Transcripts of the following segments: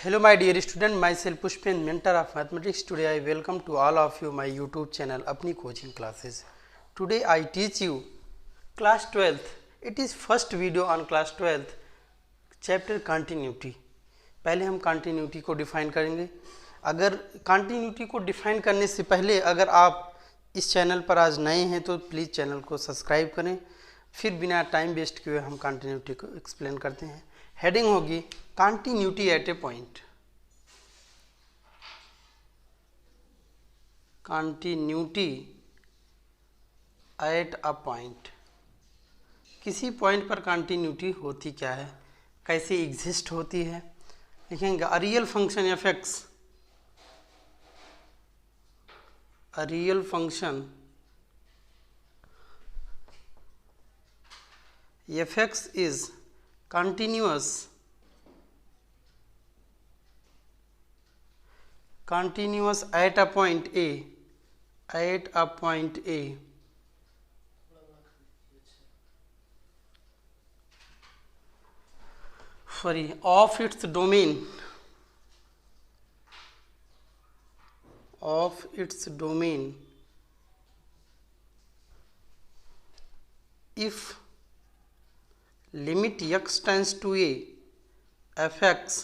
Hello my dear student, myself Pushpin, mentor of mathematics. Today I welcome to all of you my YouTube channel अपनी coaching classes. Today I teach you class 12th. It is first video on class 12th chapter continuity. पहले हम continuity को define करेंगे. अगर continuity को define करने से पहले अगर आप इस चैनल पर आज नए हैं तो प्लीज़ चैनल को सब्सक्राइब करें. फिर बिना टाइम वेस्ट किए हम continuity को एक्सप्लेन करते हैं. हेडिंग होगी continuity at A point. Continuity at a point. किसी पॉइंट पर कंटिन्यूटी होती क्या है, कैसे एग्जिस्ट होती है. लिखेंगे a real function f x. A real function f x is continuous at a point A, at a point A. Sorry, of its domain, if limit x tends to a fx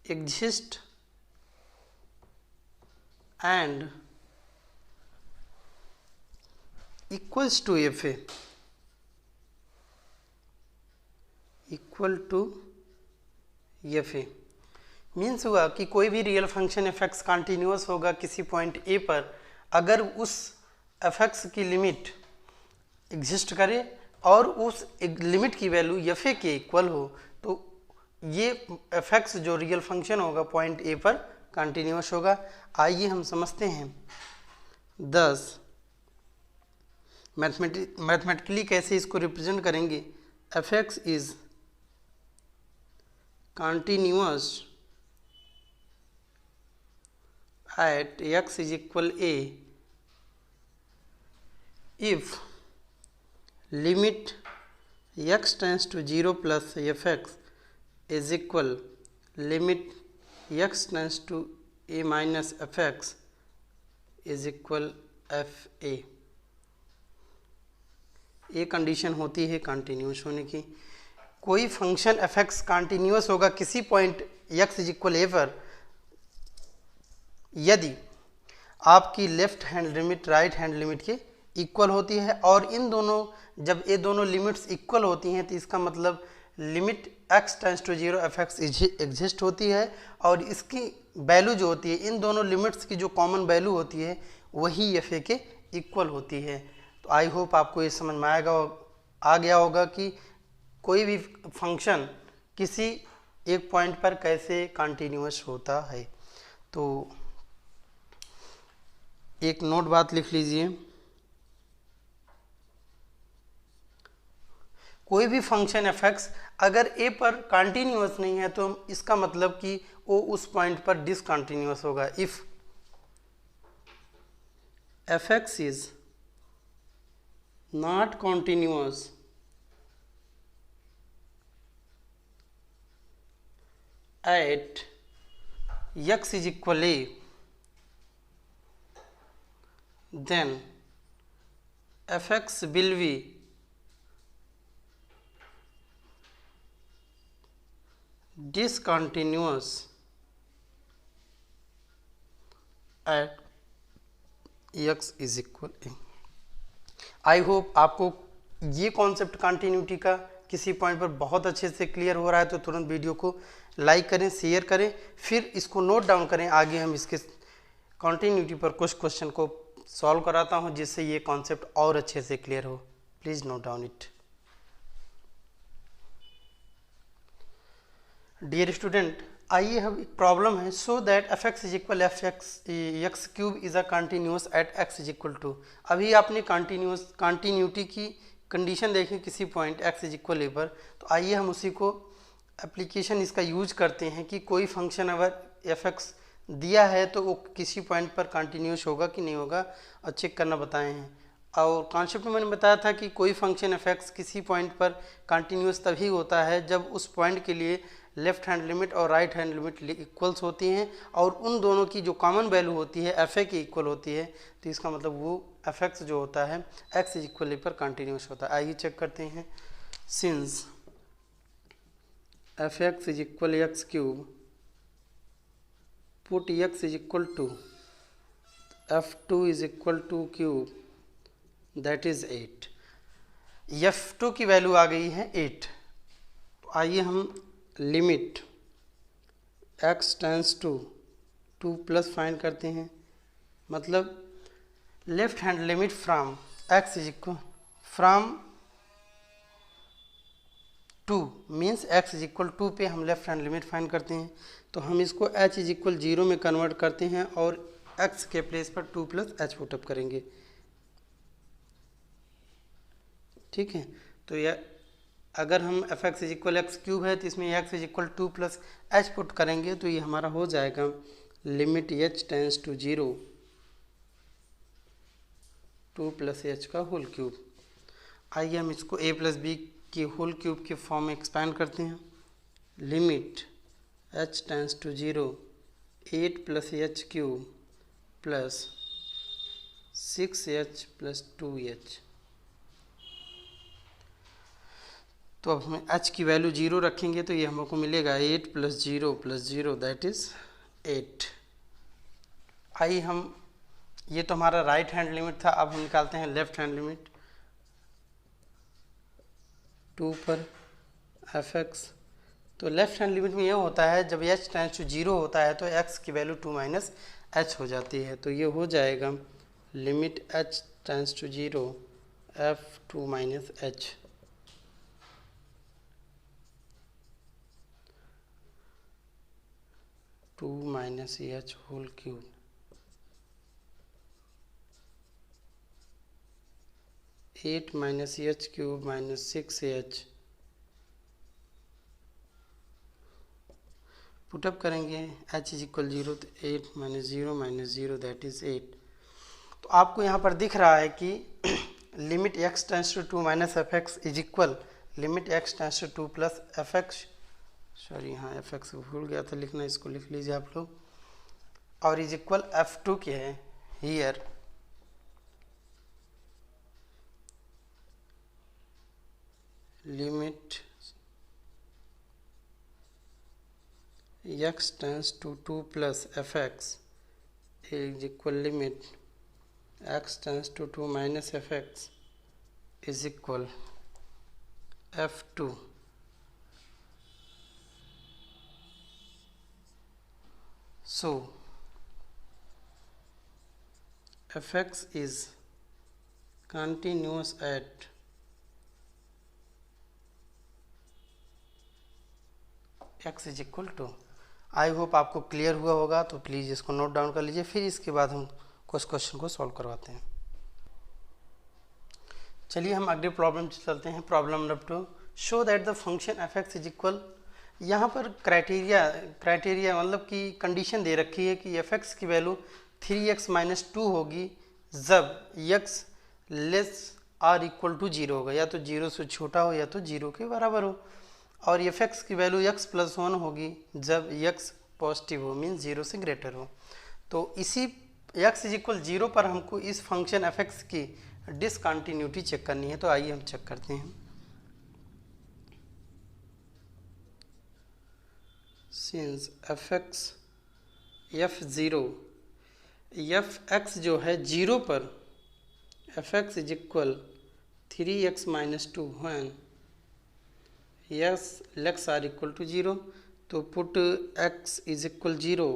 exists and equals to fa, means हुआ कि कोई भी real function f x continuous होगा किसी point A पर अगर उस F x की लिमिट एग्जिस्ट करे और उस लिमिट की वैल्यू एफ ए के इक्वल हो तो ये एफ एक्स जो रियल फंक्शन होगा पॉइंट ए पर कंटिन्यूस होगा. आइए हम समझते हैं. दस मैथमेटिकली कैसे इसको रिप्रेजेंट करेंगे. F x is continuous at x is equal A if limit x tends to 0 plus fx is equal limit x tends to a minus fx is equal fa. ये कंडीशन होती है continuous होने की. कोई function f x continuous होगा किसी point x is equal a पर यदि आपकी left hand limit right hand limit के इक्वल होती है और इन दोनों जब ये दोनों लिमिट्स इक्वल होती हैं तो इसका मतलब limit x tends to 0 f x exist होती है और इसकी वैल्यू जो होती है इन दोनों लिमिट्स की जो कॉमन वैल्यू होती है वही एफ ए के इक्वल होती है. तो आई होप आपको ये समझ में आ गया होगा कि कोई भी फंक्शन किसी एक पॉइंट पर कैसे कंटिन्यूस होता है. तो एक नोट बात लिख लीजिए. कोई भी फंक्शन एफ एक्स अगर ए पर कंटिन्यूस नहीं है तो इसका मतलब कि वो उस पॉइंट पर डिसकंटिन्यूस होगा. If f x is not continuous at x is equal a then f x will be discontinuous at x is equal a. I hope आपको ये कॉन्सेप्ट कंटिन्यूटी का किसी पॉइंट पर बहुत अच्छे से क्लियर हो रहा है. तो तुरंत वीडियो को लाइक करें, शेयर करें, फिर इसको नोट डाउन करें. आगे हम इसके कंटिन्यूटी पर कुछ क्वेश्चन को सॉल्व कराता हूँ जिससे ये कॉन्सेप्ट और अच्छे से क्लियर हो. Please note down it. Dear student, आइए हम एक प्रॉब्लम है. So that f x is equal f x cube is a continuous at x is equal to. अभी आपने कंटिन्यूटी की कंडीशन देखी किसी point x is equal a पर. तो आइए हम उसी को एप्लीकेशन इसका यूज करते हैं कि कोई फंक्शन अगर एफ एक्स दिया है तो वो किसी पॉइंट पर कंटिन्यूस होगा कि नहीं होगा और चेक करना बताए हैं. और कॉन्सेप्ट में मैंने बताया था कि कोई फंक्शन एफ एक्स किसी पॉइंट पर कंटिन्यूस तभी होता है जब उस पॉइंट के लिए लेफ्ट हैंड लिमिट और राइट हैंड लिमिट इक्वल्स होती हैं और उन दोनों की जो कॉमन वैल्यू होती है एफ ए की इक्वल होती है, तो इसका मतलब वो एफ एक्स जो होता है एक्स इज इक्वल पर कंटिन्यूस होता है। आइए चेक करते हैं। Since f x is equal x cube, put x is equal to f2 is equal to cube, that is 8। f2 की वैल्यू आ गई है 8। तो आइए हम limit x tends to 2 plus find करते हैं। मतलब left hand limit from x is equal from 2 means x is equal 2 पे हम लेफ्ट हैंड लिमिट फाइंड करते हैं। तो हम इसको h इज इक्वल 0 में कन्वर्ट करते हैं और x के प्लेस पर 2 प्लस h पुटअप करेंगे। ठीक है, तो यह अगर हम f x is equal x cube है तो इसमें x is equal 2 plus h put करेंगे तो ये हमारा हो जाएगा limit h tends to 0 2 plus h का होल क्यूब। आइए हम इसको a प्लस बी की होल क्यूब के फॉर्म में एक्सपैंड करते हैं। Limit h tends to 0 8 plus h cube plus 6h plus 2h। तो अब हमें h की वैल्यू 0 रखेंगे तो ये हमको मिलेगा 8 प्लस 0 दैट इज 8। आइए हम, ये तो हमारा राइट हैंड लिमिट था, अब हम निकालते हैं लेफ्ट हैंड लिमिट 2 पर एफ एक्स। तो लेफ्ट हैंड लिमिट में ये होता है जब h टेंस टू 0 होता है तो x की वैल्यू 2 माइनस h हो जाती है। तो ये हो जाएगा limit h tends to 0 f 2 minus h। Two minus h whole cube, eight minus h cube minus 6h put up करेंगे h इज इक्वल 0 तो 8 माइनस 0 दैट इज 8। तो आपको यहाँ पर दिख रहा है कि limit x tends to 2 minus F x is equal limit x tends to 2 plus F x, sorry हाँ एफ एक्स भूल गया था लिखना, इसको लिख लीजिए आप लोग, और इज इक्वल f2 के है here limit x tends to 2 plus F x is equal limit x tends to 2 minus F x is equal f2। So fx is continuous at x is equal to। I hope आपको clear हुआ होगा, तो please इसको note down कर लीजिए, फिर इसके बाद हम कुछ क्वेश्चन को सॉल्व करवाते हैं। चलिए हम अगले प्रॉब्लम चलते हैं। Problem number 2, show that the function f x is equal. यहाँ पर क्राइटेरिया मतलब कि कंडीशन दे रखी है कि एफ एक्स की वैल्यू 3x माइनस 2 होगी जब x less or equal to 0 होगा, या तो 0 से छोटा हो या तो 0 के बराबर हो, और एफ एक्स की वैल्यू x प्लस 1 होगी जब x पॉजिटिव हो मीन्स 0 से ग्रेटर हो। तो इसी x इज इक्वल 0 पर हमको इस फंक्शन एफ एक्स की डिसकंटिन्यूटी चेक करनी है। तो आइए हम चेक करते हैं। Since f x f0 f x जो है 0 पर f x is equal 3x minus 2 when यस लेक्स आर इक्वल टू 0, तो पुट x इज इक्वल 0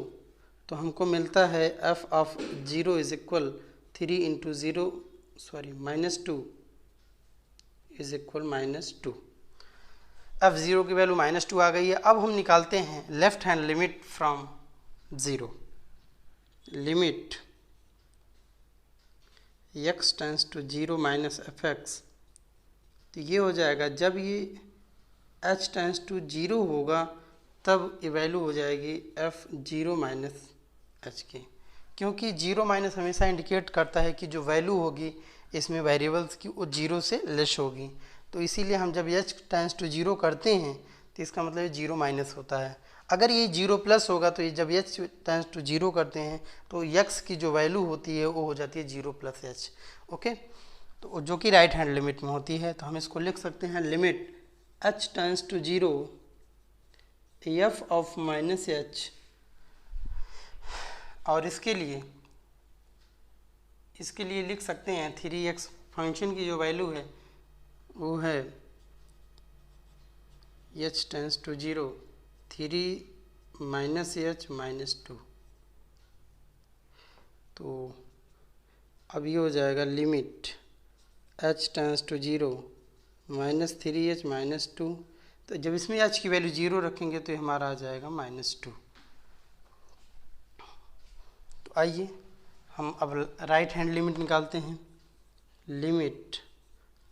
तो हमको मिलता है f of 0 is equal 3 into 0 sorry minus 2 is equal minus 2। f0 की वैल्यू माइनस 2 आ गई है। अब हम निकालते हैं left hand limit from 0। Limit x tends to 0 minus F x, तो ये हो जाएगा जब ये h टेंस टू 0 होगा तब ये वैल्यू हो जाएगी f0 माइनस h की, क्योंकि 0 माइनस हमेशा इंडिकेट करता है कि जो वैल्यू होगी इसमें वेरिएबल्स की वो 0 से लेस होगी। तो इसीलिए हम जब h टेंस टू 0 करते हैं तो इसका मतलब ये 0 माइनस होता है। अगर ये 0 प्लस होगा तो ये जब h टेंड्स टू 0 करते हैं तो x की जो वैल्यू होती है वो हो जाती है 0 प्लस h। ओके, तो जो कि राइट हैंड लिमिट में होती है, तो हम इसको लिख सकते हैं limit h tends to 0 f of minus h, और इसके लिए लिख सकते हैं 3x फंक्शन की जो वैल्यू है वो है h tends to 0 3 minus h minus 2। तो अब ये हो जाएगा limit h tends to 0 minus 3h minus 2। तो जब इसमें h की वैल्यू 0 रखेंगे तो हमारा आ जाएगा माइनस 2। तो आइए हम अब राइट हैंड लिमिट निकालते हैं। Limit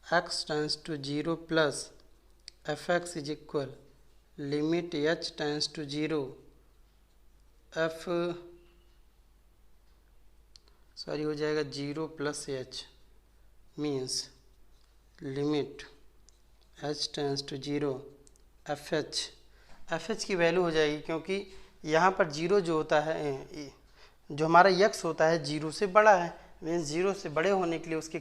x tends to 0 plus fx is equal limit h tends to 0 हो जाएगा 0 plus h means limit h tends to 0 fh की वैल्यू हो जाएगी, क्योंकि यहाँ पर 0 जो होता है, जो हमारा x होता है 0 से बड़ा है, मीन्स 0 से बड़े होने के लिए उसकी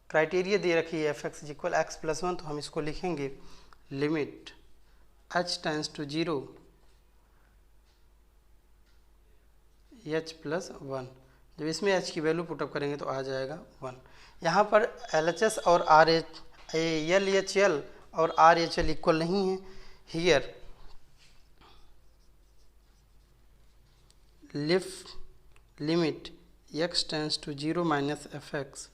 क्राइटेरिया दे रखी है fx is equal x plus 1। तो हम इसको लिखेंगे limit h tends to 0 h plus 1। जब इसमें h की वैल्यू पुटअप करेंगे तो आ जाएगा 1। यहाँ पर LHS और LHL और RHL इक्वल नहीं है। Here limit x tends to 0 minus fx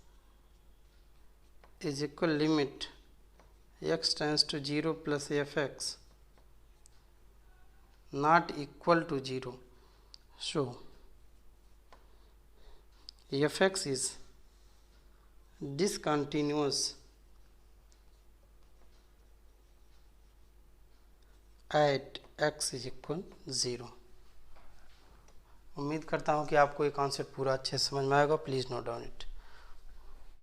is equal limit x tends to 0 plus fx not equal to 0। So fx is discontinuous at x is equal 0। उम्मीद करता हूँ कि आपको ये कॉन्सेप्ट पूरा अच्छे से समझ में आएगा। Please note down it.